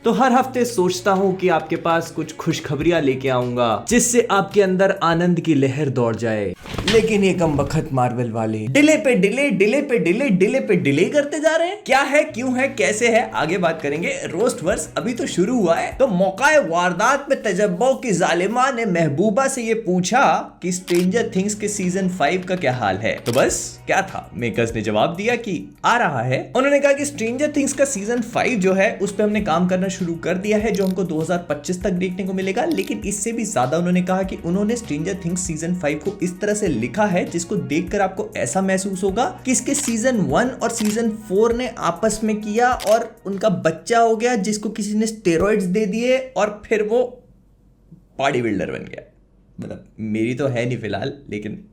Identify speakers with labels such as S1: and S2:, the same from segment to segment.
S1: तो हर हफ्ते सोचता हूँ कि आपके पास कुछ खुशखबरियां लेके आऊंगा जिससे आपके अंदर आनंद की लहर दौड़ जाए, लेकिन ये कम बखत मार्वल वाले डिले पे डिले डिले पे डिले डिले पे डिले करते जा रहे हैं। क्या है, क्यों है, कैसे है, आगे बात करेंगे। रोस्ट वर्स अभी तो शुरू हुआ है। तो मौकाए वारदात में तजब्बों की जालिमा ने महबूबा से ये पूछा कि स्ट्रेंजर थिंग्स के सीजन 5 का क्या हाल है। तो बस क्या था, मेकर्स ने जवाब दिया कि आ रहा है। उन्होंने कहा कि स्ट्रेंजर थिंग्स का सीजन 5 जो है उस पर हमने काम करना शुरू कर दिया है, जो हमको 2025 तक देखने को मिलेगा। लेकिन इससे भी ज्यादा उन्होंने कहा कि उन्होंने स्ट्रेंजर थिंग्स सीजन 5 को इस तरह से लिखा है जिसको देखकर आपको ऐसा महसूस होगा कि इसके सीजन 1 और सीजन 4 ने आपस में किया और उनका बच्चा हो गया जिसको किसी ने स्टेरॉइड्स दे दिए और फिर वो बॉडी बिल्डर बन गया। मतलब मेरी तो है नहीं फिलहाल, लेकिन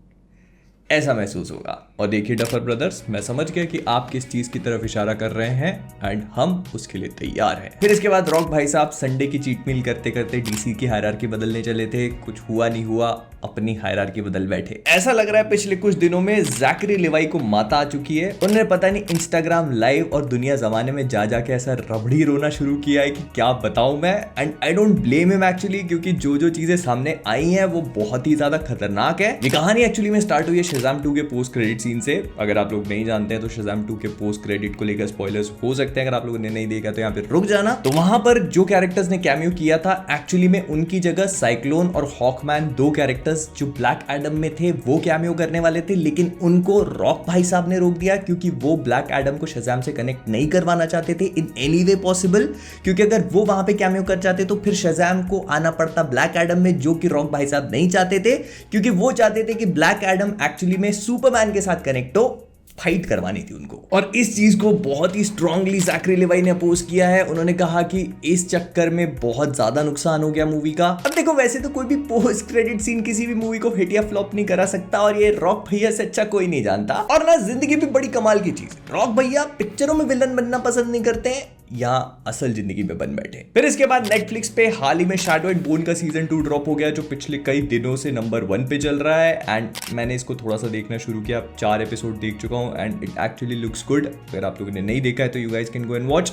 S1: ऐसा महसूस होगा। और देखिए डफर ब्रदर्स, मैं समझ गया कि आप किस चीज की तरफ इशारा कर रहे हैं एंड हम उसके लिए तैयार हैं। फिर इसके बाद रॉक भाई साहब संडे की चीट मील करते करते डीसी की हायरार्की बदलने चले थे। कुछ हुआ नहीं हुआ, अपनी हायरार्की बदल बैठे। ऐसा लग रहा है पिछले कुछ दिनों में जैकरी लेवाई को माता आ चुकी है। उन्होंने पता नहीं इंस्टाग्राम लाइव और दुनिया जमाने में जा जाके ऐसा रबड़ी रोना शुरू किया है कि क्या बताऊं मैं। And I don't blame him actually, क्योंकि जो चीजें सामने आई हैं वो बहुत ही ज्यादा खतरनाक है। ये कहानी एक्चुअली में स्टार्ट हुई है शज़ाम 2 के पोस्ट क्रेडिट सीन से। अगर आप लोग नहीं जानते हैं तो शज़ाम 2 के पोस्ट क्रेडिट को लेकर स्पॉयलर्स हो सकते हैं। अगर आप लोगों ने नहीं देखा तो यहाँ पे रुक जाना। तो वहां पर जो कैरेक्टर्स ने कैमियो किया था, एक्चुअली में उनकी जगह साइक्लोन और हॉकमैन, 2 कैरेक्टर्स जो ब्लैक एडम में थे, वो कैमियो करने वाले थे। लेकिन उनको रॉक भाई साहब ने रोक दिया क्योंकि वो ब्लैक एडम को शज़ाम से कनेक्ट नहीं करवाना चाहते थे इन एनी वे पॉसिबल। क्योंकि अगर वो वहां पे कैमियो कर जाते तो फिर शज़ाम को आना पड़ता ब्लैक एडम में, जो कि रॉक भाई साहब नहीं चाहते थे। क्योंकि वो चाहते थे कि ब्लैक एडम एक्चुअली में सुपरमैन के साथ कनेक्ट हो, फाइट करवानी थी उनको। और इस चीज को बहुत ही स्ट्रांगली जैकरी लेवाई ने अपोज किया है। उन्होंने कहा कि इस चक्कर में बहुत ज्यादा नुकसान हो गया मूवी का। अब देखो, वैसे तो कोई भी पोस्ट क्रेडिट सीन किसी भी मूवी को हिट या फ्लॉप नहीं करा सकता, और ये रॉक भैया से अच्छा कोई नहीं जानता। और ना जिंदगी भी बड़ी कमाल की चीज, रॉक भैया पिक्चरों में विलन बनना पसंद नहीं करते हैं, यहाँ असल जिंदगी में बन बैठे। फिर इसके बाद नेटफ्लिक्स पे हाल ही में शैडो एंड बोन का सीजन 2 ड्रॉप हो गया, जो पिछले कई दिनों से नंबर 1 पे चल रहा है। एंड मैंने इसको थोड़ा सा देखना शुरू किया, 4 एपिसोड देख चुका हूँ and it actually looks good. अगर आप लोगों ने नहीं देखा है तो you guys can go and watch.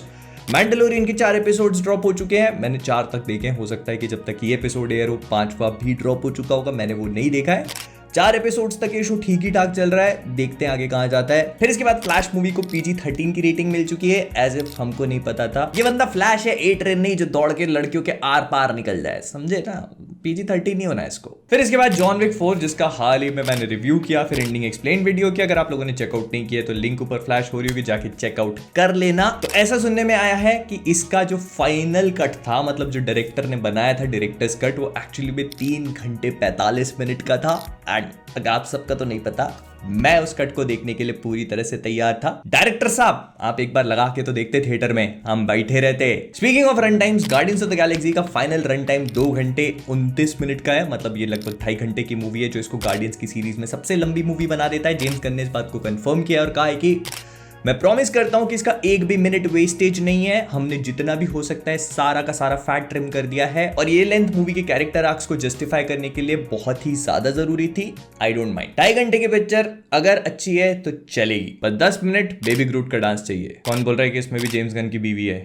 S1: Mandalorian के 4 एपिसोड्स ड्रॉप हो चुके हैं, मैंने 4 तक देखे हैं। हो सकता है कि जब तक ये एपिसोड एयर हो 5वां भी ड्रॉप हो चुका होगा, मैंने वो नहीं देखा है। 4 एपिसोड्स तक ये शो ठीक ही ठाक चल रहा है, देखते हैं आगे कहां जाता है। फिर इसके बाद फ्लैश मूवी को PG-13 की रेटिंग मिल चुकी है, एज इफ हमको नहीं पता था। ये बंदा फ्लैश है, ए ट्रेन नहीं जो दौड़ के लड़कियों के आर पार निकल जाए, समझे ना। PG-13 नहीं होना है इसको। फिर इसके बाद जॉन विक 4, जिसका हाल ही में मैंने रिव्यू किया, फिर एंडिंग एक्सप्लेन वीडियो किया। अगर आप लोगों ने चेकआउट नहीं किया तो लिंक ऊपर फ्लैश हो रही होगी, जाके चेकआउट कर लेना। तो ऐसा सुनने में आया है कि इसका जो फाइनल कट था, मतलब जो डायरेक्टर ने बनाया था डायरेक्टर्स कट, वो एक्चुअली में 3 घंटे 45 मिनट का था। एंड अगर आप सबका तो नहीं पता, मैं उस कट को देखने के लिए पूरी तरह से तैयार था। डायरेक्टर साहब, आप एक बार लगा के तो देखते थिएटर में, हम बैठे रहते। Speaking of run times, guardians of the Galaxy का फाइनल रन टाइम 2 घंटे 29 मिनट का है। मतलब ये लगभग 2.5 घंटे की मूवी है, जो इसको गार्डियंस की सीरीज में सबसे लंबी मूवी बना देता है। जेम्स गन ने इस बात को कंफर्म किया और कहा है कि मैं प्रॉमिस करता हूं कि इसका एक भी मिनट वेस्टेज नहीं है। हमने जितना भी हो सकता है सारा का सारा फैट ट्रिम कर दिया है, और ये लेंथ मूवी के कैरेक्टर आर्क्स को जस्टिफाई करने के लिए बहुत ही ज्यादा जरूरी थी। I don't mind. 2.5 घंटे की पिक्चर अगर अच्छी है तो चलेगी, पर 10 मिनट बेबी ग्रूट का डांस चाहिए। कौन बोल रहा है कि इसमें भी जेम्स गन की बीवी है?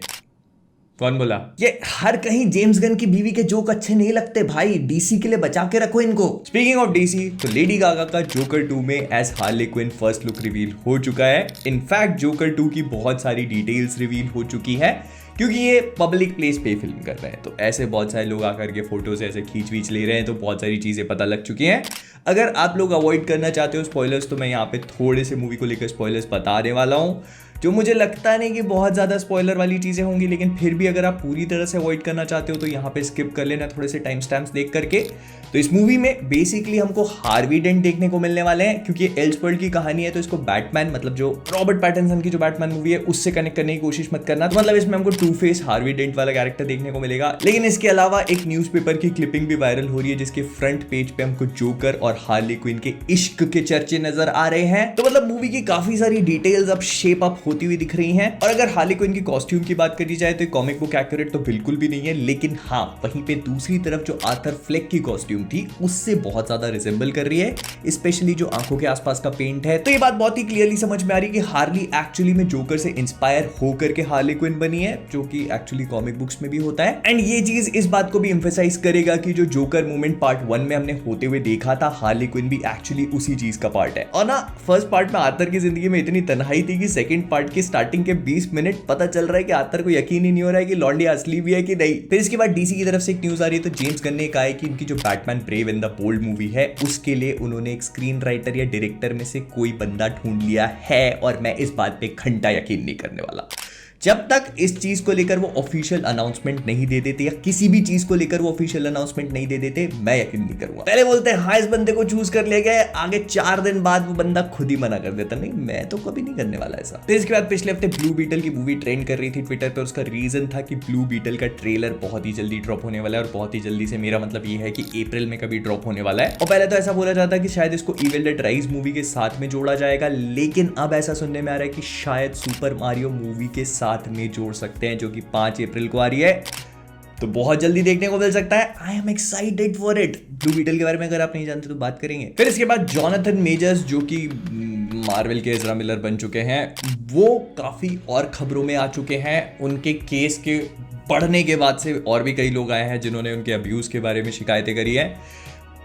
S1: कौन बोला? ये हर कहीं जेम्स गन की बीवी के जोक अच्छे नहीं लगते भाई, डीसी के लिए बचा के रखो इनको। स्पीकिंग ऑफ डीसी, तो लेडी गागा का जोकर 2 में as Harley Quinn first look reveal हो चुका है। इनफैक्ट जोकर 2 की बहुत सारी डिटेल्स रिवील हो चुकी है, क्योंकि ये पब्लिक प्लेस पे फिल्म कर रहे हैं, तो ऐसे बहुत सारे लोग आकर के फोटोज ऐसे खींच ले रहे हैं, तो बहुत सारी चीजें पता लग चुकी हैं। अगर आप लोग अवॉइड करना चाहते हो स्पॉयलर्स, तो मैं यहाँ पे थोड़े से मूवी को लेकर स्पॉयलर्स बताने वाला हूँ, जो मुझे लगता नहीं कि बहुत ज़्यादा स्पॉइलर वाली चीज़ें होंगी। लेकिन फिर भी अगर आप पूरी तरह से अवॉइड करना चाहते हो तो यहाँ पे स्किप कर लेना थोड़े से टाइम स्टैम्प्स देख करके। तो इस मूवी में बेसिकली हमको हार्वी डेंट देखने को मिलने वाले हैं, क्योंकि एल्सवर्ल्ड की कहानी है, तो इसको बैटमैन, मतलब जो रॉबर्ट पैटिंसन की जो बैटमैन मूवी है उससे कनेक्ट करने की कोशिश मत करना। तो मतलब इसमें हमको 2 फेस हार्वी डेंट वाला कैरेक्टर देखने को मिलेगा। लेकिन इसके अलावा एक न्यूज़पेपर की क्लिपिंग भी वायरल हो रही है, जिसके फ्रंट पेज पे हमको जोकर और हार्ली क्विन के इश्क के चर्चे नजर आ रहे हैं। तो मतलब मूवी की काफी सारी डिटेल्स अब शेप अप हो होती हुई दिख रही हैं। और अगर हार्ली क्विन की कॉस्ट्यूम की बात करी जाए तो कॉमिक बुक एक्यूरेट तो बिल्कुल भी नहीं है, लेकिन हाँ वहीं पे दूसरी तरफ जो आर्थर फ्लेक की कॉस्ट्यूम थी उससे बहुत ज्यादा रिजेंबल कर रही है, स्पेशली जो आंखों के आसपास का पेंट है। तो ये बात बहुत ही क्लियरली समझ में आ रही है कि हार्ली एक्चुअली में जोकर से इंस्पायर होकर के हार्ली क्विन बनी है, जो कि एक्चुअली कॉमिक बुक्स में भी होता है। एंड ये चीज इस बात को भी एम्फेसाइज करेगा कि जो जोकर मूवमेंट पार्ट 1 में हमने होते हुए देखा था, हार्ली क्विन भी एक्चुअली उसी चीज का पार्ट है। और ना फर्स्ट पार्ट में आर्थर की जिंदगी में इतनी तन्हाई थी कि सेकंड पार्ट की स्टार्टिंग के 20 मिनट पता चल रहा है कि आर्थर को यकीन ही नहीं हो रहा है कि लॉन्डी असली भी है कि नहीं। फिर इसके बाद डीसी की तरफ से एक न्यूज आ रही है, तो जेम्स गन ने कहा है कि इनकी जो Batman Brave and the Bold movie है उसके लिए उन्होंने एक स्क्रीन राइटर या डायरेक्टर में से कोई बंदा ढूंढ लिया है, और मैं इस बात पे घंटा यकीन नहीं करने वाला जब तक इस चीज को लेकर वो ऑफिशियल अनाउंसमेंट नहीं दे देते, या किसी भी चीज को लेकर वो ऑफिशियल अनाउंसमेंट नहीं दे देते, मैं यकीन नहीं करूंगा। पहले बोलते हैं हाँ इस बंदे को चूज कर लिया गया है, आगे 4 दिन बाद वो बंदा खुद ही मना कर देता, नहीं मैं तो कभी नहीं करने वाला ऐसा। फिर इसके बाद पिछले हफ्ते ब्लू बीटल की मूवी ट्रेंड कर रही थी ट्विटर पे, उसका रीजन था कि ब्लू बीटल का ट्रेलर बहुत ही जल्दी ड्रॉप होने वाला है, और बहुत ही जल्दी से मेरा मतलब ये है कि अप्रैल में कभी ड्रॉप होने वाला है। और पहले तो ऐसा बोला जाता है कि शायद इसको इविल डेड राइज मूवी के साथ में जोड़ा जाएगा, लेकिन अब ऐसा सुनने में आ रहा है कि शायद सुपर मारियो मूवी के साथ में जोड़ सकते हैं, जो कि 5 अप्रैल को आ रही है, तो बहुत जल्दी देखने को मिल सकता है। I am excited for it. Blue Beetle के बारे में अगर आप नहीं जानते तो बात करेंगे। फिर इसके बाद जोनाथन मेजर्स जो कि मार्वल के एज़रा मिलर बन चुके हैं, वो काफी और खबरों में आ चुके हैं। उनके केस के बढ़ने के बाद से और भी कई लोग आए हैं जिन्होंने उनके अब्यूज के बारे में शिकायतें करी है।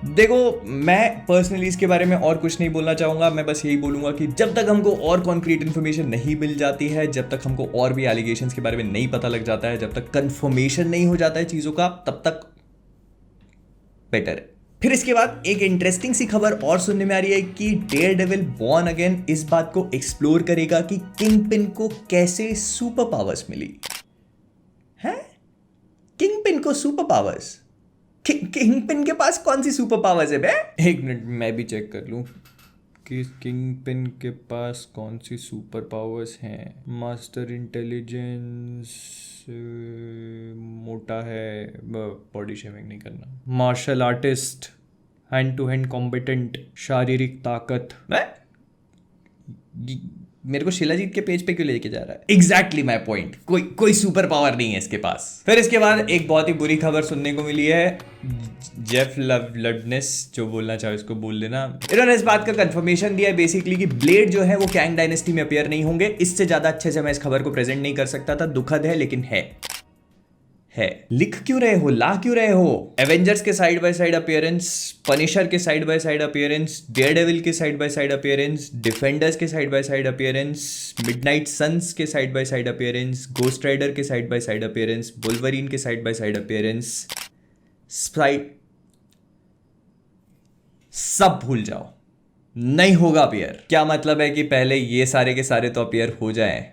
S1: देखो मैं पर्सनली इसके बारे में और कुछ नहीं बोलना चाहूंगा, मैं बस यही बोलूंगा कि जब तक हमको और कॉन्क्रीट इन्फॉर्मेशन नहीं मिल जाती है, जब तक हमको और भी एलिगेशंस के बारे में नहीं पता लग जाता है, जब तक कंफर्मेशन नहीं हो जाता है चीजों का, तब तक बेटर है। फिर इसके बाद एक इंटरेस्टिंग सी खबर और सुनने में आ रही है कि डेयरडेविल बॉर्न अगेन इस बात को एक्सप्लोर करेगा कि किंगपिन को कैसे सुपर पावर्स मिली है। किंगपिन को सुपर पावर्स, किंगपिन के पास कौन सी सुपर पावर्स है बे? एक मिनट मैं भी चेक कर लूं कि किंगपिन के पास कौन सी सुपर पावर्स हैं। मास्टर इंटेलिजेंस, मोटा है, बॉडी शेमिंग नहीं करना, martial artist, hand to hand competent, शारीरिक ताकत। मेरे को शिलाजीत के पेज पे क्यों लेके जा रहा है? एग्जैक्टली माय पॉइंट, कोई सुपर पावर नहीं है इसके पास। फिर इसके बाद एक बहुत ही बुरी खबर सुनने को मिली है। जेफ लवनेस जो बोलना चाहे उसको बोल लेना, इन्होंने इस बात का कंफर्मेशन दिया है बेसिकली कि ब्लेड जो है वो कैंग डायनेस्टी में अपीयर नहीं होंगे। इससे ज्यादा अच्छे से मैं इस खबर को प्रेजेंट नहीं कर सकता था, दुखद है लेकिन है। लिख क्यों रहे हो, ला क्यों रहे हो? एवेंजर्स के side by side appearance, Punisher के side by side appearance, Daredevil के side by side appearance, Defenders के side by side appearance, Midnight Sons के side by side appearance, Ghost Rider के side by side appearance, Wolverine के side by side appearance, सब भूल जाओ, नहीं होगा अपीयर। क्या मतलब है कि पहले ये सारे के सारे तो अपीयर हो जाएं।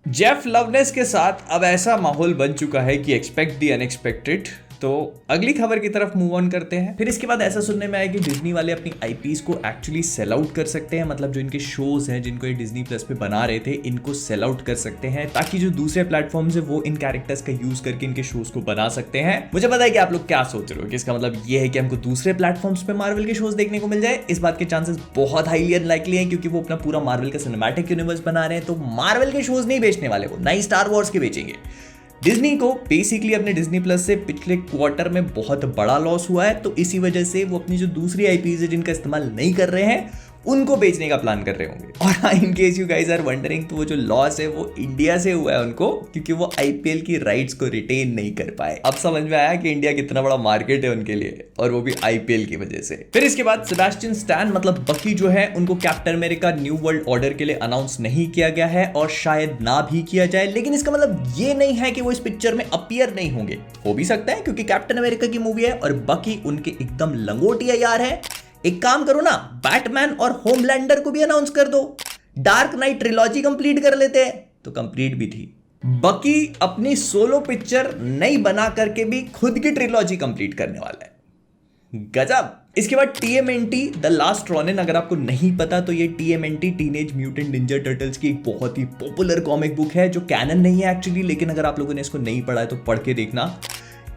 S1: जेफ लवनेस के साथ अब ऐसा माहौल बन चुका है कि एक्सपेक्ट द अनएक्सपेक्टेड। तो अगली खबर की तरफ मूव ऑन करते हैं। फिर इसके बाद ऐसा सुनने में आया कि डिज्नी वाले अपनी आईपीज को एक्चुअली सेल आउट कर सकते हैं, मतलब जो इनके शोज हैं जिनको ये डिज्नी प्लस पे बना रहे थे, इनको सेल आउट कर सकते हैं, ताकि जो दूसरे प्लेटफॉर्म्स है वो इन कैरेक्टर्स का यूज करके इनके शोज को बना सकते हैं। मुझे पता है कि आप लोग क्या सोच रहे हो कि इसका मतलब ये है कि हमको दूसरे प्लेटफॉर्म्स पे मार्वल के शोज देखने को मिल जाए। इस बात के चांसेस बहुत हाईली अनलाइकली है, क्योंकि वो अपना पूरा मार्वल का सिनेमैटिक यूनिवर्स बना रहे हैं, तो मार्वल के शोज नहीं बेचने वाले, वो नई स्टार वॉर्स के बेचेंगे। डिज्नी को बेसिकली अपने डिज्नी प्लस से पिछले क्वार्टर में बहुत बड़ा लॉस हुआ है, तो इसी वजह से वो अपनी जो दूसरी आईपीज है जिनका इस्तेमाल नहीं कर रहे हैं उनको बेचने का प्लान कर रहे होंगे। और in case you guys are wondering, तो वो जो लॉस है वो इंडिया से हुआ है उनको, क्योंकि वो आईपीएल की राइट्स को रिटेन नहीं कर पाए। अब समझ में आया कि इंडिया कितना बड़ा मार्केट है उनके लिए, और वो भी आईपीएल की वजह से। फिर इसके बाद सेबेस्टियन स्टैन मतलब बकी जो है, उनको captain America new world order के लिए अनाउंस नहीं किया गया है, और शायद ना भी किया जाए। लेकिन इसका मतलब ये नहीं है कि वो इस पिक्चर में अपीयर नहीं होंगे, हो भी सकता है, क्योंकि कैप्टन अमेरिका की मूवी है और बकी उनके एकदम लंगोटिया यार है। एक काम करो ना, बैटमैन और होमलैंडर को भी अनाउंस कर दो, डार्क नाइट ट्रिलॉजी कंप्लीट कर लेते हैं, तो कंप्लीट भी थी। बकी अपनी सोलो पिक्चर नहीं बना करके भी खुद की ट्रिलॉजी कंप्लीट करने वाला है, गजब। इसके बाद TMNT द लास्ट रॉनिन, अगर आपको नहीं पता तो ये TMNT teenage mutant Ninja turtles की एक बहुत ही पॉपुलर कॉमिक बुक है, जो कैनन नहीं है एक्चुअली, लेकिन अगर आप लोगों ने इसको नहीं पढ़ा है तो पढ़ के देखना।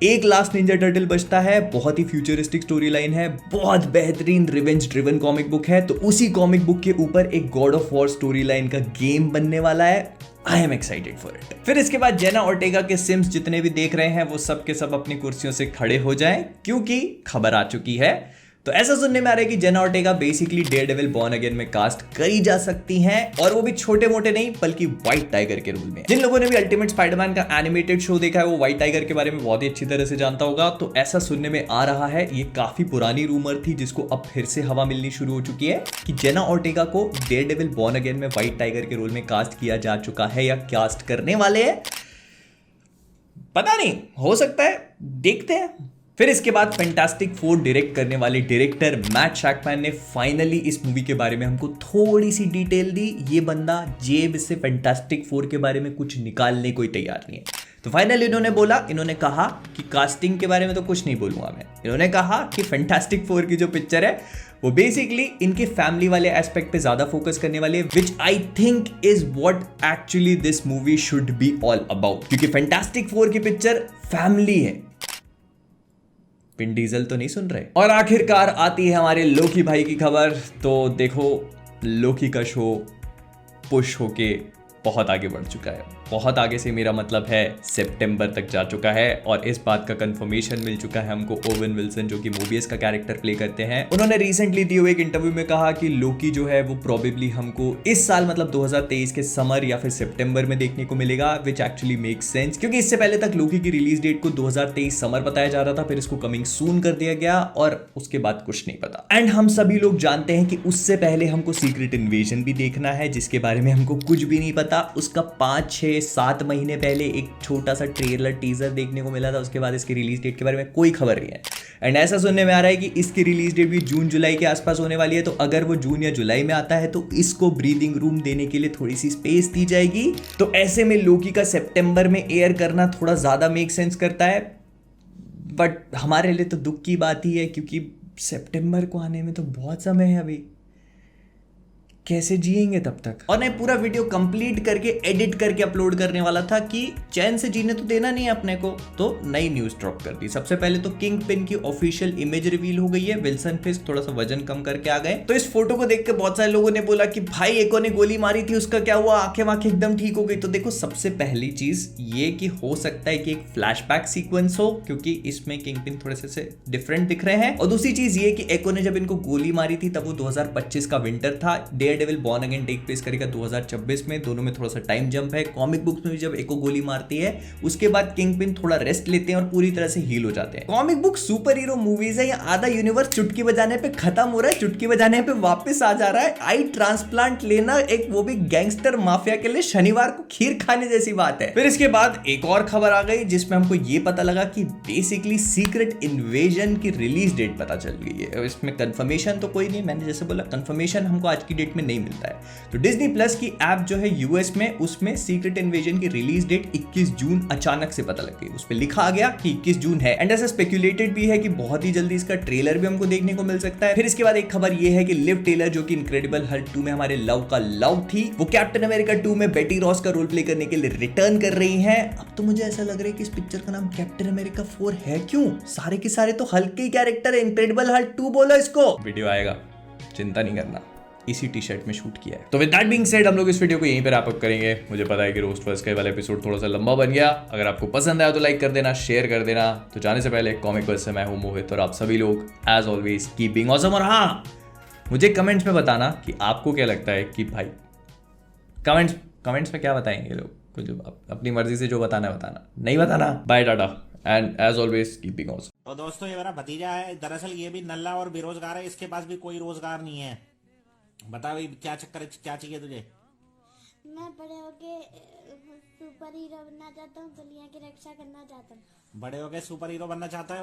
S1: एक लास्ट निंजा टर्टल बचता है। बहुत ही फ्यूचरिस्टिक स्टोरी लाइन है, बहुत बेहतरीन रिवेंज ड्रिवन कॉमिक बुक है। तो उसी कॉमिक बुक के ऊपर एक God of war story line का गेम बनने वाला है। I am excited for it. फिर इसके बाद जेना ऑर्टेगा के सिम्स जितने भी देख रहे हैं वो सब के सब अपनी कुर्सियों से खड़े हो जाएं, क्योंकि खबर आ चुकी है। तो ऐसा सुनने में आ रहा है कि Jenna Ortega basically Daredevil Born again में कास्ट करी जा सकती हैं, और वो भी छोटे मोटे नहीं बल्कि व्हाइट टाइगर के रोल में। जिन लोगों ने भी अल्टीमेट स्पाइडरमैन का एनिमेटेड शो देखा है वो व्हाइट टाइगर के बारे में बहुत ही अच्छी तरह से जानता होगा। तो ऐसा सुनने में आ रहा है, ये काफी पुरानी रूमर थी जिसको अब फिर से हवा मिलनी शुरू हो चुकी है कि जेना ऑर्टेगा को डेयरडेविल बॉर्न अगेन में व्हाइट टाइगर के रोल में कास्ट किया जा चुका है या कास्ट करने वाले हैं, पता नहीं, हो सकता है, देखते हैं। फिर इसके बाद फैंटास्टिक फोर डायरेक्ट करने वाले डायरेक्टर मैट शैकमैन ने फाइनली इस मूवी के बारे में हमको थोड़ी सी डिटेल दी। ये बंदा जेब से फैंटास्टिक फोर के बारे में कुछ निकालने को ही तैयार नहीं है। तो फाइनली इन्होंने कहा कि कास्टिंग के बारे में तो कुछ नहीं बोलूंगा मैं। इन्होंने कहा कि फैंटास्टिक फोर की जो पिक्चर है वो बेसिकली इनके फैमिली वाले एस्पेक्ट पे ज्यादा फोकस करने वाले, which I think is what actually this movie should be all about, क्योंकि फैंटास्टिक फोर की पिक्चर फैमिली है। पिन डीजल तो नहीं सुन रहे। और आखिरकार आती है हमारे लोकी भाई की खबर। तो देखो, लोकी का शो पुश होके बहुत आगे बढ़ चुका है। बहुत आगे से मेरा मतलब है सितंबर तक जा चुका है, और इस बात का कंफर्मेशन मिल चुका है हमको। ओवन विल्सन जो कि मोबियस का कैरेक्टर प्ले करते हैं, उन्होंने रिसेंटली दिए हुए एक इंटरव्यू में कहा कि लोकी जो है वो प्रोबेबली हमको इस साल मतलब 2023 के समर या फिर सितंबर में देखने को मिलेगा, विच एक्चुअली मेक्स सेंस, क्योंकि इससे पहले तक लोकी की रिलीज डेट को 2023 समर बताया जा रहा था, फिर इसको कमिंग सून कर दिया गया और उसके बाद कुछ नहीं पता। एंड हम सभी लोग जानते हैं कि उससे पहले हमको सीक्रेट इन्वेजन भी देखना है, जिसके बारे में हमको कुछ भी नहीं पता। उसका 5, 6, 7 महीने पहले एक छोटा सा ट्रेलर टीजर देखने को मिला था, उसके बाद इसकी रिलीज डेट के बारे में कोई खबर नहीं है। एंड ऐसा सुनने में आ रहा है कि इसकी रिलीज डेट भी जून जुलाई के आसपास होने वाली है। तो अगर वो जून या जुलाई में आता है तो इसको ब्रीदिंग रूम देने के लिए थोड़ी सी स्पेस दी जाएगी। तो ऐसे में लोकी का सितंबर में एयर करना थोड़ा ज्यादा मेक सेंस करता है, बट हमारे लिए तो दुख की बात ही है, क्योंकि सितंबर को आने में तो बहुत समय है अभी, कैसे जिएंगे तब तक। और मैं पूरा वीडियो कंप्लीट करके एडिट करके अपलोड करने वाला था कि चैन से जीने तो देना नहीं अपने को, तो नई न्यूज ड्रॉप कर दी। सबसे पहले तो किंग पिन की ऑफिशियल इमेज रिवील हो गई है। विल्सन फिस्क थोड़ा सा वजन कम करके आ गए। तो इस फोटो को देख के बहुत सारे लोगों ने बोला कि भाई एको ने गोली मारी थी, उसका क्या हुआ, आंखें वाखें एकदम ठीक हो गई। तो देखो, सबसे पहली चीज ये कि हो सकता है कि एक फ्लैशबैक सीक्वेंस हो, क्योंकि इसमें किंग पिन थोड़े से डिफरेंट दिख रहे हैं। और दूसरी चीज ये कि एको ने जब इनको गोली मारी थी तब वो 2025 का विंटर था। Daredevil Born Again take place करेगा 2026 में। दोनों में थोड़ा सा टाइम जंप है। कॉमिक बुक्स में भी जब एको गोली मारती है उसके बाद किंग पिन थोड़ा रेस्ट लेते हैं और पूरी तरह से हील हो जाते हैं। Comic book super hero movies है, या आधा यूनिवर्स चुटकी बजाने पे खत्म हो रहा है, चुटकी बजाने पे वापस आ जा रहा है। आई ट्रांसप्लांट लेना एक वो भी गैंगस्टर माफिया के लिए शनिवार को खीर खाने जैसी बात है। फिर इसके बाद एक और खबर आ गई जिसमें हमको ये पता लगा कि बेसिकली सीक्रेट इन्वेजन की रिलीज डेट पता चल गई है। इसमें कंफर्मेशन तो कोई नहीं, मैंने जैसे बोला कंफर्मेशन हमको आज की डेट में नहीं मिलता है। तो डिज्नी प्लस की ऐप जो है यूएस में, उसमें सीक्रेट इन्वेजन की रिलीज डेट 21 जून अचानक से पता लग गई। उस पर लिखा आ गया कि 21 जून है। एंड ऐसा स्पेक्यूलेटेड भी है कि बहुत ही जल्दी इसका ट्रेलर भी हमको देखने को मिल सकता है। फिर इसके बाद एक खबर ये है कि लिव टेलर जो कि इनक्रेडिबल हल्क 2 में हमारे लव का लव थी, वो कैप्टन अमेरिका 2 में बेटी रॉस का रोल प्ले करने के लिए रिटर्न कर रही हैं। अब तो मुझे ऐसा लग रहा है कि इस पिक्चर का नाम कैप्टन अमेरिका 4 है क्यों? सारे के सारे तो हल्क के ही कैरेक्टर है। इनक्रेडिबल हल्क 2 बोलो इसको। वीडियो आएगा, चिंता नहीं करना, इसी टी शर्ट में शूट किया है। तो विद दैट बीइंग सेड हम लोग इस वीडियो को यहीं पे रैप अप करेंगे। मुझे पता है कि रोस्ट फर्स्ट का वाला एपिसोड थोड़ा सा लंबा बन गया। अगर आपको पसंद आया तो लाइक कर देना, शेयर कर देना। तो जाने से पहले कॉमिक वर्स से मैं हूं मोहित, और आप सभी लोग as always keep being awesome. और हाँ, मुझे कमेंट्स में बताना कि आपको क्या लगता है कि भाई कमेंट्स में क्या बताएंगे लोग, कुछ अपनी मर्जी से जो बताना है बताना, नहीं बताना bye tata and as always keep being awesome.
S2: तो दोस्तों, ये मेरा भतीजा है। दरअसल ये भी नल्ला और बेरोजगार है, इसके पास भी कोई रोजगार नहीं है। बता भाई, क्या चक्कर है, क्या चाहिए तुझे?
S3: मैं बड़े होके सुपर हीरो बनना चाहता हूँ, दुनिया की रक्षा करना चाहता हूँ।
S2: बड़े होके सुपर हीरो बनना चाहता है?